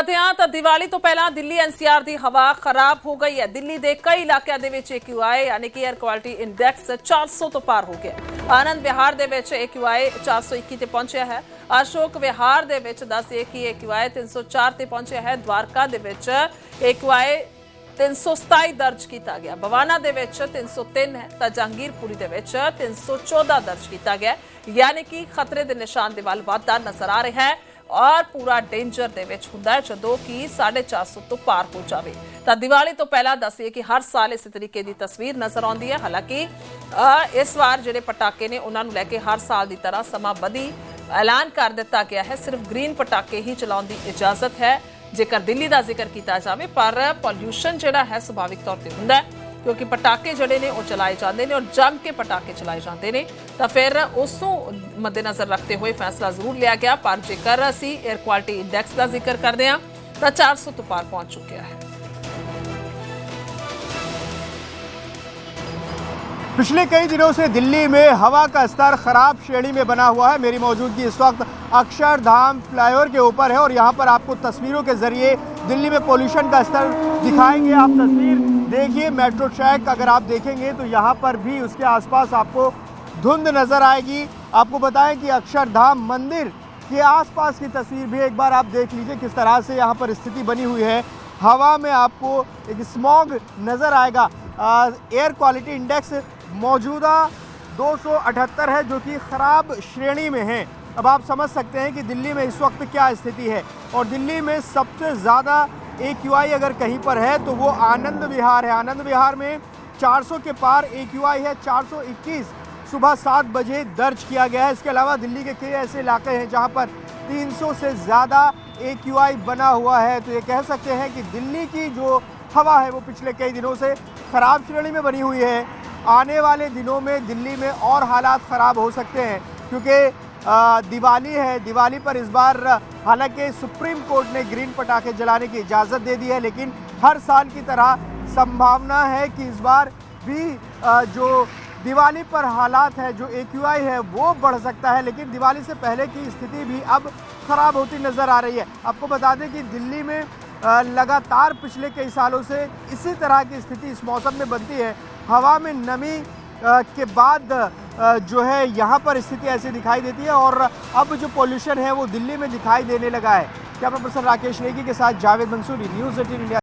ਕਰਦੇ ਹਾਂ ਤਾਂ ਦੀਵਾਲੀ ਤੋਂ ਪਹਿਲਾਂ ਦਿੱਲੀ ਐਨਸੀਆਰ ਦੀ ਹਵਾ ਖਰਾਬ ਹੋ ਗਈ ਹੈ। ਦਿੱਲੀ ਦੇ ਕਈ ਇਲਾਕਿਆਂ ਦੇ ਵਿੱਚ AQI ਯਾਨੀ ਕਿ 에ਅਰ ਕੁਆਲਿਟੀ ਇੰਡੈਕਸ 400 ਤੋਂ ਪਾਰ ਹੋ ਗਿਆ। ਆਨੰਦ ਵਿਹਾਰ ਦੇ ਵਿੱਚ AQI 421 ਤੇ ਪਹੁੰਚਿਆ ਹੈ। ਅਸ਼ੋਕ ਵਿਹਾਰ ਦੇ ਵਿੱਚ ਦੱਸਿਏ ਕਿ AQI 304 ਤੇ ਪਹੁੰਚਿਆ ਹੈ। ਦਵਾਰਕਾ ਦੇ ਵਿੱਚ AQI 327 ਦਰਜ ਕੀਤਾ ਗਿਆ। ਬਵਾਨਾ ਦੇ ਵਿੱਚ 303 ਹੈ ਤਾਂ ਜਹਾਂਗੀਰਪੁਰੀ ਦੇ ਵਿੱਚ 314 ਦਰਜ ਕੀਤਾ ਗਿਆ। यानी कि खतरे के निशान के वाल वाधा नजर आ रहा है और पूरा डेंजर दे विच हुंदा है जदों कि 450 तो पार हो जाए। तो दिवाली तो पहला दसिए कि हर साल इस तरीके की तस्वीर नजर आती है। हालांकि इस बार जिहड़े पटाके ने उन्होंने लैके हर साल की तरह समा बधी ऐलान कर दिता गया है। सिर्फ ग्रीन पटाके ही चलाउण दी इजाजत है जेकर दिल्ली का जिक्र किया जाए, पर पॉल्यूशन जिहड़ा है सुभाविक तौर पर हुंदा है क्योंकि पटाके जड़े ने वो चलाए जाते हैं और जम के पटाके चलाए जाते हैं। तो फिर उसनों मद्देनज़र रखते हुए फैसला जरूर लिया गया। पर जेकर असी एयर क्वालिटी इंडैक्स का जिक्र करते हैं तो 400 तो पार पहुंच चुका है। पिछले कई दिनों से दिल्ली में हवा का स्तर खराब श्रेणी में बना हुआ है। मेरी मौजूदगी इस वक्त अक्षरधाम फ्लाईओवर के ऊपर है और यहाँ पर आपको तस्वीरों के जरिए दिल्ली में पोल्यूशन का स्तर दिखाएंगे। आप तस्वीर देखिए, मेट्रो ट्रैक अगर आप देखेंगे तो यहाँ पर भी उसके आसपास आपको धुंध नजर आएगी। आपको बताएं कि अक्षरधाम मंदिर के आसपास की तस्वीर भी एक बार आप देख लीजिए किस तरह से यहाँ पर स्थिति बनी हुई है। हवा में आपको एक स्मॉग नज़र आएगा। एयर क्वालिटी इंडेक्स मौजूदा 278 है जो कि ख़राब श्रेणी में है। अब आप समझ सकते हैं कि दिल्ली में इस वक्त क्या स्थिति है। और दिल्ली में सबसे ज़्यादा AQI अगर कहीं पर है तो वो आनंद विहार है। आनंद विहार में 400 के पार AQI है। 421 सुबह 7 बजे दर्ज किया गया है। इसके अलावा दिल्ली के कई ऐसे इलाके हैं जहां पर 300 से ज़्यादा AQI बना हुआ है। तो ये कह सकते हैं कि दिल्ली की जो हवा है वो पिछले कई दिनों से ख़राब श्रेणी में बनी हुई है। आने वाले दिनों में दिल्ली में और हालात ख़राब हो सकते हैं क्योंकि दिवाली है। दिवाली पर इस बार हालांकि सुप्रीम कोर्ट ने ग्रीन पटाखे जलाने की इजाज़त दे दी है, लेकिन हर साल की तरह संभावना है कि इस बार भी जो दिवाली पर हालात है, जो AQI है वो बढ़ सकता है। लेकिन दिवाली से पहले की स्थिति भी अब ख़राब होती नज़र आ रही है। आपको बता दें कि दिल्ली में लगातार पिछले कई सालों से इसी तरह की स्थिति इस मौसम में बनती है। हवा में नमी के बाद जो है यहाँ पर स्थिति ऐसी दिखाई देती है और अब जो पोल्यूशन है वो दिल्ली में दिखाई देने लगा है। कैमरा पर्सन राकेश नेगी के साथ जावेद मंसूरी, न्यूज़ 18 इंडिया।